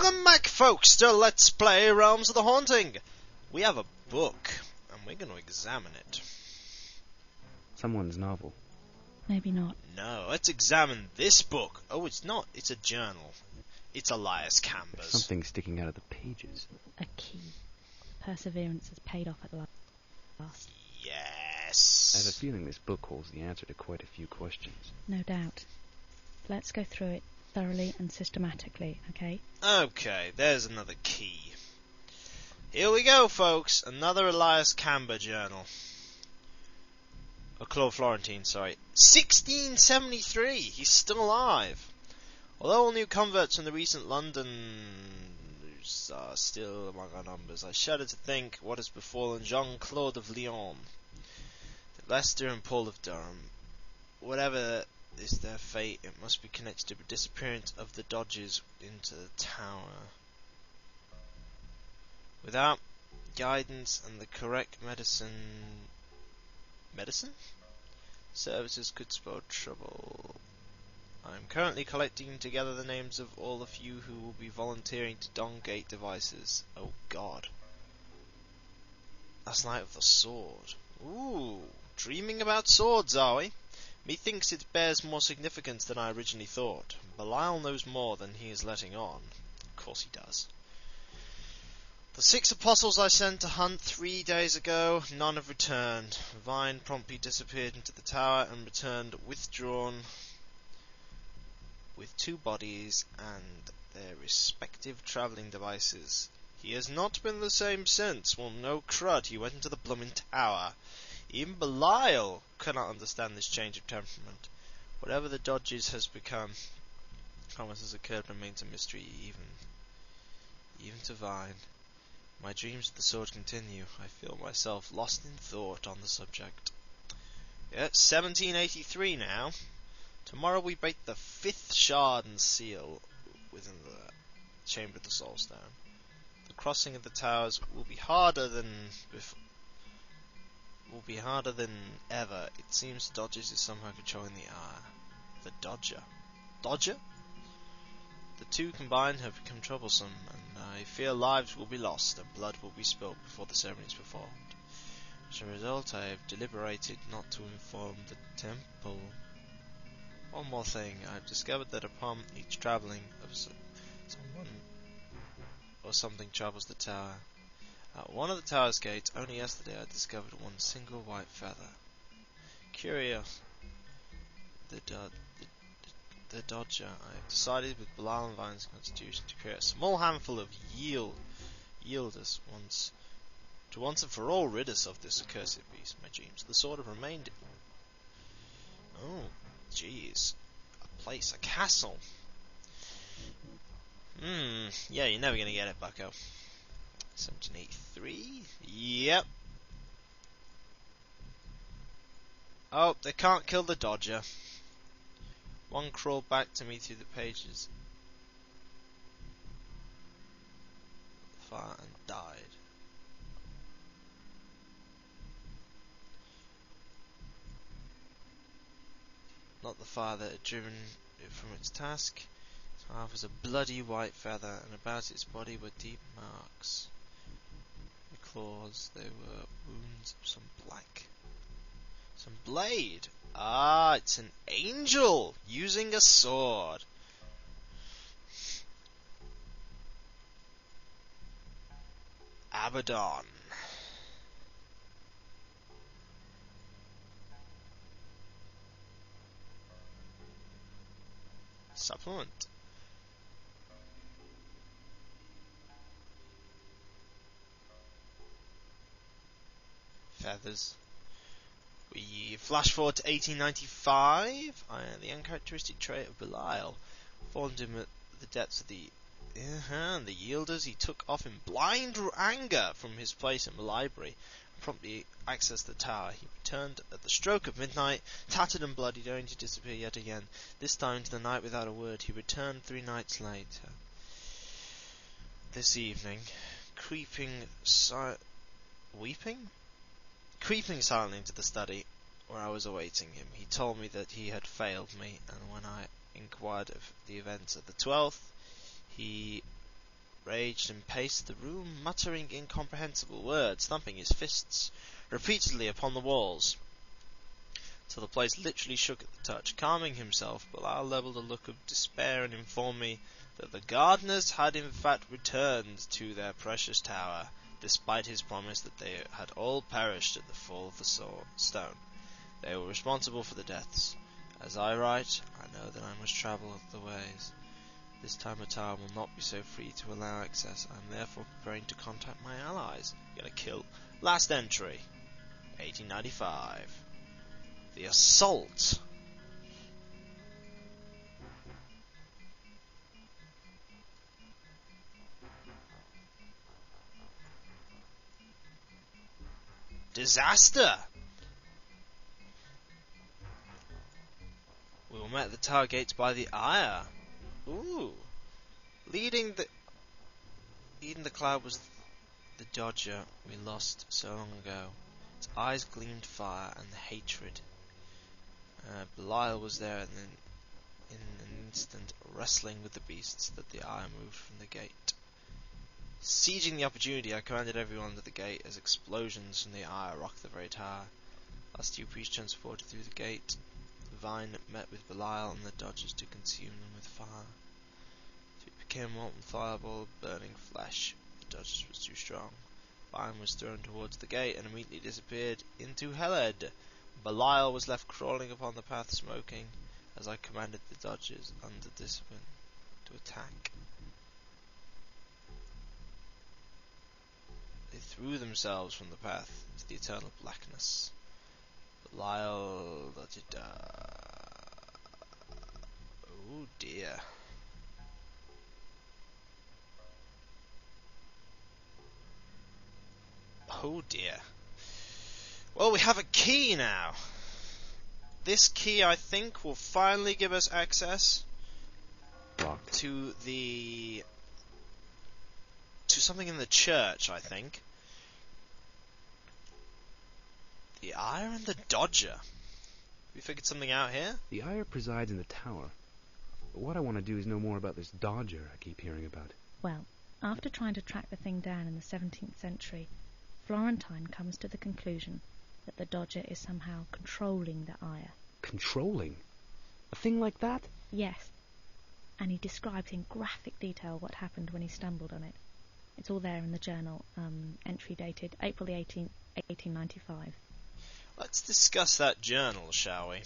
Welcome back, folks, to Let's Play Realms of the Haunting. We have a book, and we're going to examine it. Someone's novel. Maybe not. No, let's examine this book. Oh, it's not. It's a journal. It's Elias Camber's. There's something sticking out of the pages. A key. Perseverance has paid off at last. Yes. I have a feeling this book holds the answer to quite a few questions. No doubt. Let's go through it thoroughly and systematically, okay? Okay, there's another key. Here we go, folks. Another Elias Camber journal. Claude Florentine, sorry. 1673. He's still alive. Although all new converts from the recent London are still among our numbers, I shudder to think what has befallen Jean-Claude of Lyon, Leicester and Paul of Durham. Whatever is their fate, it must be connected to the disappearance of the Dodgers into the tower. Without guidance and the correct medicine services could spell trouble. I am currently collecting together the names of all of you who will be volunteering to don gate devices. Oh God. Last night with the sword. Ooh, dreaming about swords, are we? Methinks it bears more significance than I originally thought. Belial knows more than he is letting on. Of course he does. The 6 apostles I sent to hunt 3 days ago, none have returned. Vine promptly disappeared into the tower and returned withdrawn with 2 bodies and their respective travelling devices. He has not been the same since. Well, no crud, he went into the bloomin' tower. Even Belial cannot understand this change of temperament. Whatever the Dodges has become, what has occurred remains a mystery, even to Vine. My dreams of the sword continue. I feel myself lost in thought on the subject. Yeah, 1783 now. Tomorrow we break the 5th shard and seal within the chamber of the Soulstone. The crossing of the towers will be harder than ever. It seems the Dodgers is somehow controlling the hour. The Dodger? The two combined have become troublesome, and I fear lives will be lost and blood will be spilt before the ceremony is performed. As a result, I have deliberated not to inform the temple. One more thing, I have discovered that upon each travelling of someone or something travels the tower. At one of the tower's gates, only yesterday I discovered one single white feather. Curious. The Dodger. I have decided with Belial and Vine's constitution to create a small handful of yielders to once and for all rid us of this accursed beast, my dreams. The sword have remained. Oh, jeez. A place, a castle. Yeah, you're never gonna get it, bucko. 1783? Yep. Oh, they can't kill the Dodger. One crawled back to me through the pages. Fire and died. Not the fire that had driven it from its task. Its half was a bloody white feather, and about its body were deep marks. The claws, they were wounds of some blade. Ah, it's an angel using a sword. Abaddon. Supplement. Feathers. We flash forward to 1895. The uncharacteristic trait of Belial formed him at the depths of the yielders. He took off in blind anger from his place in the library and promptly accessed the tower. He returned at the stroke of midnight, tattered and bloodied, only to disappear yet again. This time to the night without a word. He returned 3 nights later. This evening, creeping silently into the study where I was awaiting him, he told me that he had failed me, and when I inquired of the events of the 12th, he raged and paced the room, muttering incomprehensible words, thumping his fists repeatedly upon the walls, till the place literally shook at the touch. Calming himself, Belial levelled a look of despair and informed me that the gardeners had in fact returned to their precious tower, despite his promise that they had all perished at the fall of the stone. They were responsible for the deaths. As I write, I know that I must travel the ways. This time a tower will not be so free to allow access. I am therefore preparing to contact my allies. Gonna kill. Last entry, 1895. The assault. Disaster. We were met at the tower gates by the Ire. Ooh. Leading the cloud was the Dodger we lost so long ago. Its eyes gleamed fire and hatred. Belial was there in an instant, wrestling with the beasts, that the Ire moved from the gate. Seizing the opportunity, I commanded everyone to the gate as explosions from the Ire rocked the very tower. Last two priests transported through the gate. The vine met with Belial and the Dodgers to consume them with fire. It became a molten fireball of burning flesh. The Dodgers was too strong. Vine was thrown towards the gate and immediately disappeared into Heled. Belial was left crawling upon the path, smoking, as I commanded the Dodgers under discipline to attack. They threw themselves from the path into the eternal blackness. Belial, oh dear. Oh dear. Well, we have a key now. This key, I think, will finally give us access to something in the church, I think. The Ire and the Dodger. We figured something out here? The Ire presides in the tower. But what I want to do is know more about this Dodger I keep hearing about. Well, after trying to track the thing down in the 17th century, Florentine comes to the conclusion that the Dodger is somehow controlling the Ire. Controlling? A thing like that? Yes. And he describes in graphic detail what happened when he stumbled on it. It's all there in the journal, entry dated April the 18th, 1895. Let's discuss that journal, shall we?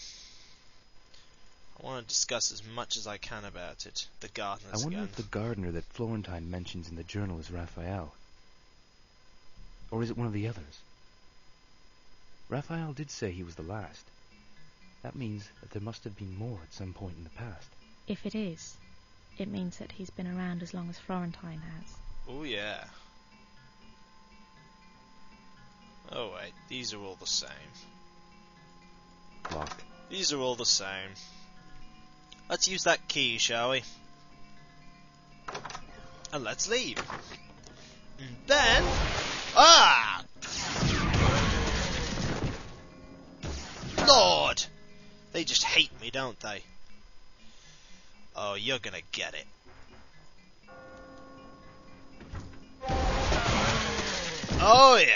I want to discuss as much as I can about it. The gardeners I wonder again. if the gardener that Florentine mentions in the journal is Raphael. Or is it one of the others? Raphael did say he was the last. That means that there must have been more at some point in the past. If it is, it means that he's been around as long as Florentine has. Oh yeah. Oh wait, these are all the same. Locked. These are all the same. Let's use that key, shall we? And let's leave. And then... Ah! Lord! They just hate me, don't they? Oh, you're gonna get it. Oh yeah!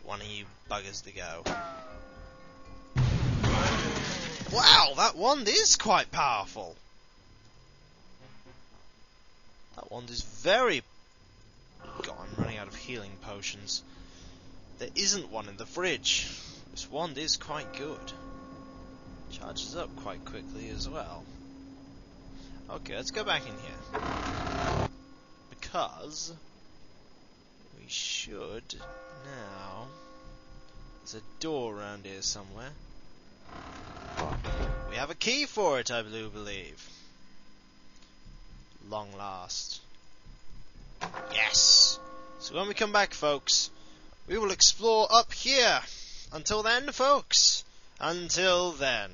One of you buggers to go. Wow, that wand is quite powerful. That wand is very... God, I'm running out of healing potions. There isn't one in the fridge. This wand is quite good. Charges up quite quickly as well. Okay, let's go back in here. Because... we should now... there's a door around here somewhere. We have a key for it, I do believe. Long last. Yes! So when we come back, folks, we will explore up here. Until then, folks, until then.